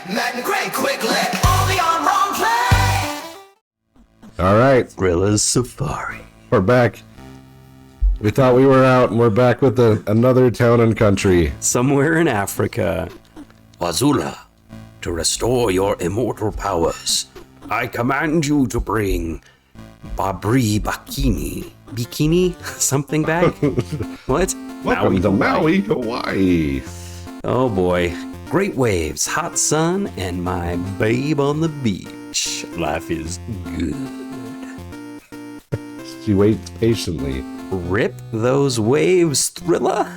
Matt and Greg, quick lick, only on Wrong Play. All right, Thrilla's Surfari. we're back. We thought we were out, and we're back with another town and country. Somewhere in Africa. Wazula, to restore your immortal powers, I command you to bring Babri Bikini. Bikini? Something back? What? Welcome to Maui, Hawaii. Oh boy. Great waves, hot sun, and my babe on the beach. Life is good. She waits patiently. Rip those waves, Thrilla.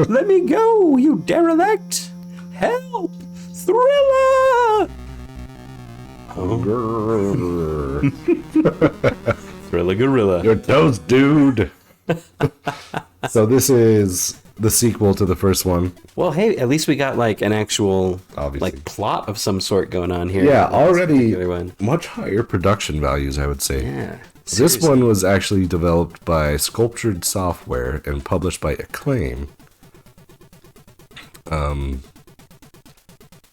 Let me go, you derelict. Help, Thrilla. Grrr. Thrilla Gorilla. Your toes, dude. So this is the sequel to the first one. Well, hey, at least we got like an actual Obviously. like plot of some sort going on here. Yeah, This already particular one. much higher production values, I would say. Yeah. This seriously. one was actually developed by Sculptured Software and published by Acclaim.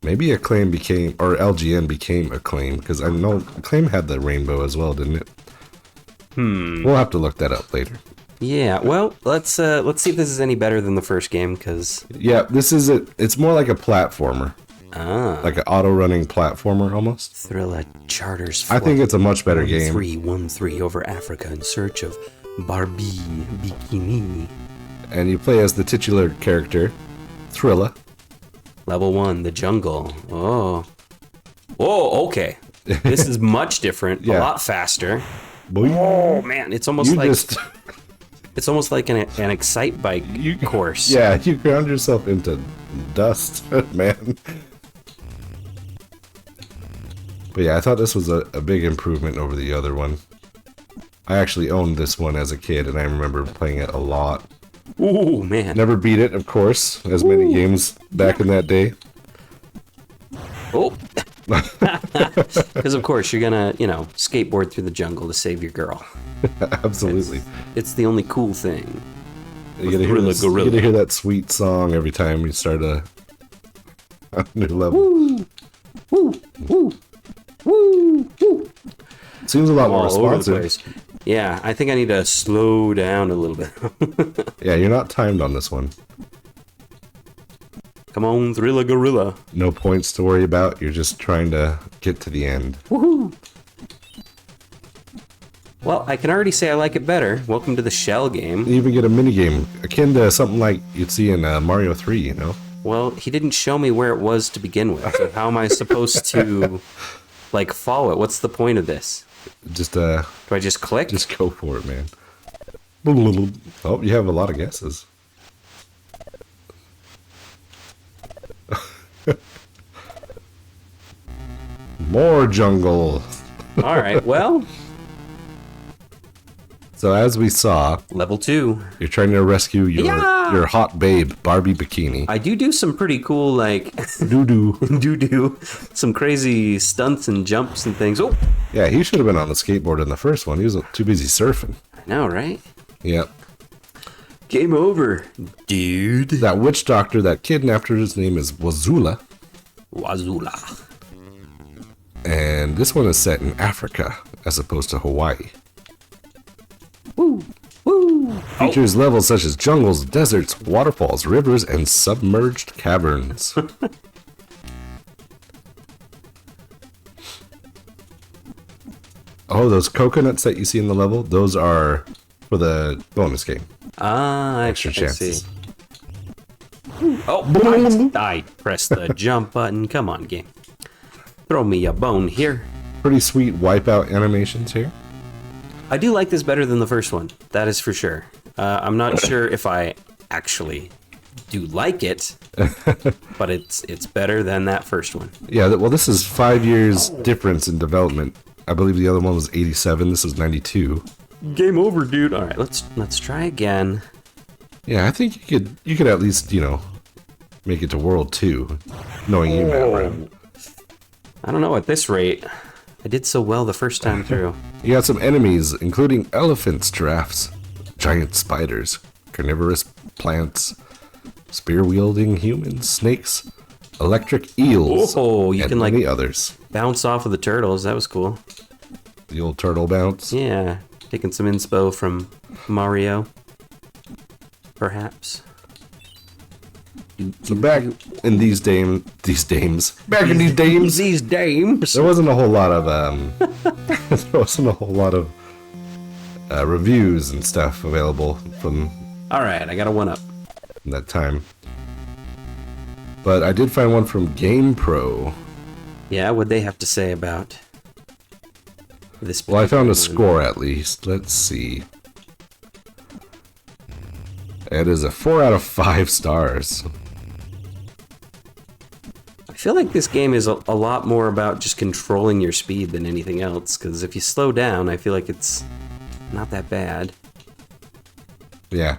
Maybe Acclaim became, or LGN became Acclaim, because I know Acclaim had the rainbow as well, didn't it? We'll have to look that up later. Yeah. Well, let's see if this is any better than the first game, because Yeah, this is it's more like a platformer, like an auto-running platformer almost. Thrilla charters. I think it's a much better game. 313 over Africa in search of Barbie Bikini. And you play as the titular character, Thrilla. Level 1, the jungle. Oh. Oh, okay. This is much different. Yeah. A lot faster. Boing. Oh man, it's almost You like just, it's almost like an excite bike course. yeah, you ground yourself into dust, man. But yeah, I thought this was a big improvement over the other one. I actually owned this one as a kid, and I remember playing it a lot. Ooh man. Never beat it, of course, as many games back in that day. Oh. Because of course you're gonna, skateboard through the jungle to save your girl. Absolutely. It's the only cool thing. You gotta, hear Thrilla this, you Gorilla. gotta hear that sweet song every time you start a new level. Woo, woo, woo, woo. Seems a lot more All over the responsive. place. Yeah, I think I need to slow down a little bit. Yeah, you're not timed on this one. Come on, Thrilla Gorilla. No points to worry about. You're just trying to get to the end. Woohoo! Well, I can already say I like it better. Welcome to the shell game. You even get a mini game akin to something like you'd see in Mario 3, you know? Well, he didn't show me where it was to begin with. So how am I supposed to, follow it? What's the point of this? Just Do I just click? just go for it, man. Oh, you have a lot of guesses. More jungle. All right, well, So as we saw, level 2. you're trying to rescue Yeah! your hot babe, Barbie Bikini. I do some pretty cool, Doo-doo. do some crazy stunts and jumps and things. Oh, Yeah, he should have been on the skateboard in the first one. He was too busy surfing. I know, right? Yep. Game over, dude. That witch doctor that kidnapped her, his name is Wazula. Wazula. And this one is set in Africa as opposed to Hawaii. Woo, woo. Features levels such as jungles, deserts, waterfalls, rivers, and submerged caverns. Oh, those coconuts that you see in the level, those are for the bonus game. Ah, Extra I chances. see. Oh, I pressed the jump button. Come on, game. Throw me a bone here. Pretty sweet wipeout animations here. I do like this better than the first one. That is for sure. I'm not sure if I actually do like it, but it's better than that first one. Yeah, well, this is 5 years difference in development. I believe the other one was 87. This was 92. Game over, dude. All right, let's try again. Yeah, I think you could at least, make it to World 2, knowing you, Matt Brown. I don't know, at this rate, I did so well the first time through. You got some enemies, including elephants, giraffes, giant spiders, carnivorous plants, spear-wielding humans, snakes, electric eels, Oh, you and can, like, many others. bounce off of the turtles. That was cool. The old turtle bounce. Yeah, taking some inspo from Mario, perhaps. So back in these dames, there wasn't a whole lot of reviews and stuff available from All right, I got a one up. that time. But I did find one from GamePro. Yeah, what'd they have to say about this? Well, I found a particular score at least. Let's see. It is a 4 out of 5 stars. I feel like this game is a lot more about just controlling your speed than anything else, because if you slow down, I feel like it's not that bad. Yeah.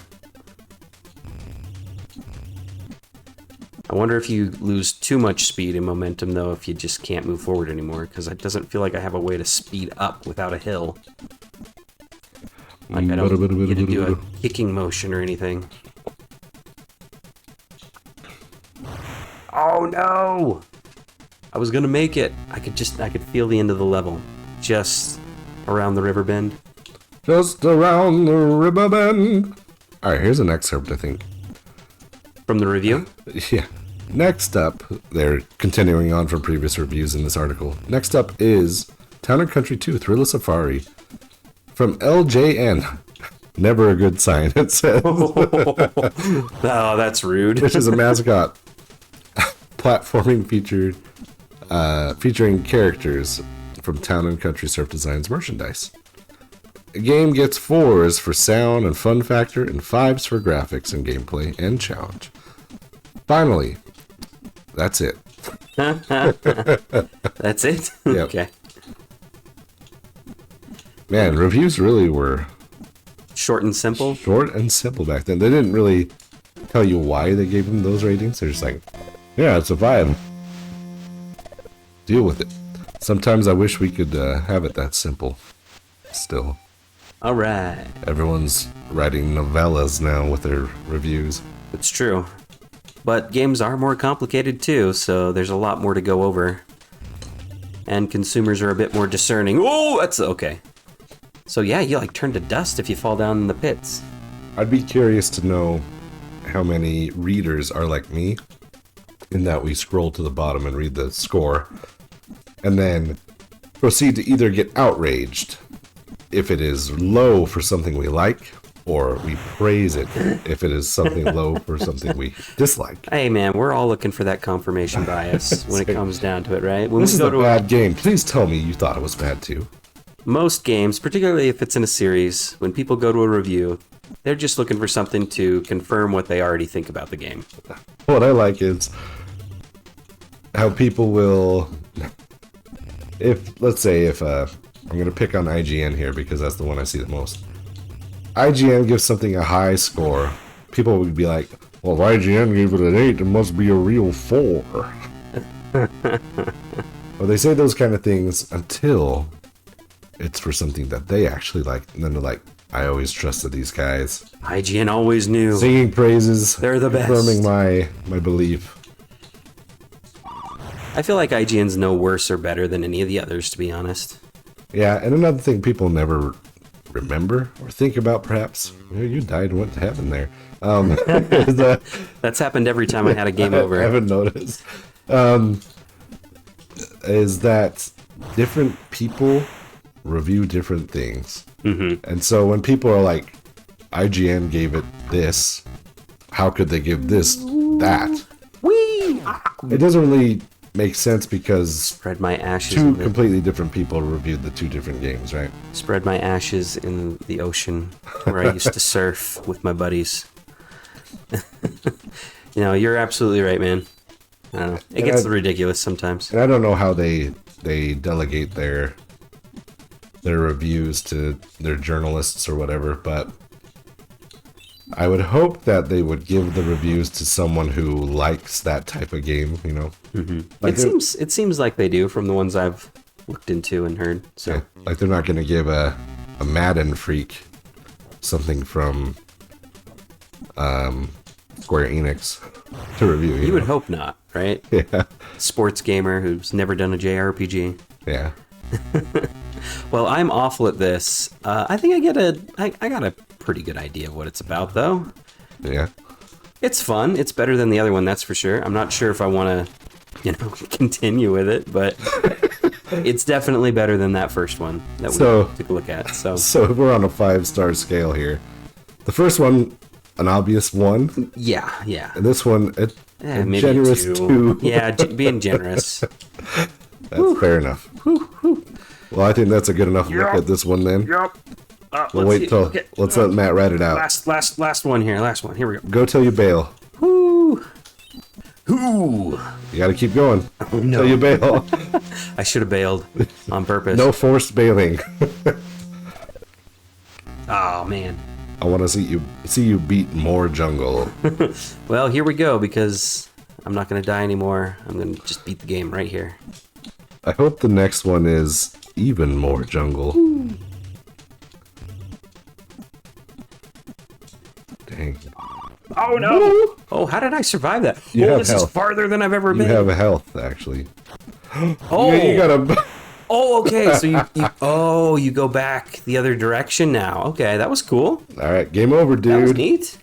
I wonder if you lose too much speed and momentum, though, if you just can't move forward anymore, because it doesn't feel like I have a way to speed up without a hill. Like I don't get to do a kicking motion or anything. Oh no! I was gonna make it. I could feel the end of the level. Just around the river bend. Just around the river bend. Alright, here's an excerpt, I think. From the review? Yeah. Next up, they're continuing on from previous reviews in this article. Next up is Town & Country 2 Thrilla Surfari from LJN. Never a good sign, it says. Oh, that's rude. Which is a mascot platforming featuring characters from Town & Country Surf Designs merchandise. The game gets 4s for sound and fun factor and 5s for graphics and gameplay and challenge. Finally, that's it. That's it? Yep. Okay. Man, reviews really were Short and simple? short and simple back then. They didn't really tell you why they gave them those ratings. They're just like, yeah, it's a 5. Deal with it. Sometimes I wish we could have it that simple. Still. Alright. Everyone's writing novellas now with their reviews. It's true. But games are more complicated too, so there's a lot more to go over. And consumers are a bit more discerning. Oh, that's okay. So yeah, you like turn to dust if you fall down in the pits. I'd be curious to know how many readers are like me, in that we scroll to the bottom and read the score, and then proceed to either get outraged if it is low for something we like, or we praise it if it is something low for something we dislike. Hey man, we're all looking for that confirmation bias when it comes down to it, right? When This we is go a to bad game. Please tell me you thought it was bad too. most games, particularly if it's in a series, when people go to a review, they're just looking for something to confirm what they already think about the game. What I like is how people will, let's say I'm going to pick on IGN here because that's the one I see the most. IGN gives something a high score. People would be like, well, if IGN gave it an 8, it must be a real 4. Well, they say those kind of things until it's for something that they actually like. And then they're like, I always trusted these guys. IGN always knew. Singing praises. They're the best. Confirming my belief. I feel like IGN's no worse or better than any of the others, to be honest. Yeah, and another thing people never remember or think about, perhaps. You died and went to heaven there. Is that, That's happened every time I had a game over. I haven't noticed. Is that different people review different things. Mm-hmm. And so when people are like, IGN gave it this, how could they give this that? Whee! It doesn't really make sense because Spread my ashes. two in the, completely different people reviewed the two different games, right? spread my ashes in the ocean where I used to surf with my buddies. You're absolutely right, man. I don't know. It gets ridiculous sometimes. And I don't know how they delegate their reviews to their journalists or whatever, but I would hope that they would give the reviews to someone who likes that type of game, you know? Mm-hmm. Like It seems like they do from the ones I've looked into and heard. So yeah, like they're not going to give a Madden freak something from Square Enix to review. you would hope not. right? Yeah. Sports gamer who's never done a JRPG. Yeah. Well, I'm awful at this. I think I got a pretty good idea of what it's about, though. Yeah. It's fun. It's better than the other one, that's for sure. I'm not sure if I want to, continue with it, but it's definitely better than that first one that we took a look at. So we're on a 5-star scale here. The first one, an obvious 1. Yeah. And this one, a Maybe generous a 2. Yeah, being generous. That's fair enough. Well, I think that's a good enough look at this one then. Yep. We'll wait till let's let Matt write it out. Last one here. Last one. Here we go. Go till you bail. Woo. You got to keep going No. till you bail. I should have bailed on purpose. No forced bailing. Oh man. I want to see you beat more jungle. Well, here we go, because I'm not going to die anymore. I'm going to just beat the game right here. I hope the next one is even more jungle. Dang. Oh no! Oh, how did I survive that? You have this is health. farther than I've ever You been. have a health, actually. Oh, You got a... oh, okay. So you go back the other direction now. Okay, that was cool. All right, game over, That was dude. neat.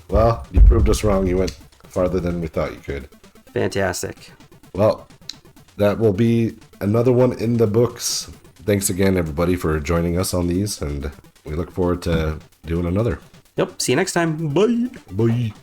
Well, you proved us wrong. You went farther than we thought you could. Fantastic. Well, that will be another one in the books. Thanks again, everybody, for joining us on these, and we look forward to doing another. Yep. See you next time. Bye. Bye.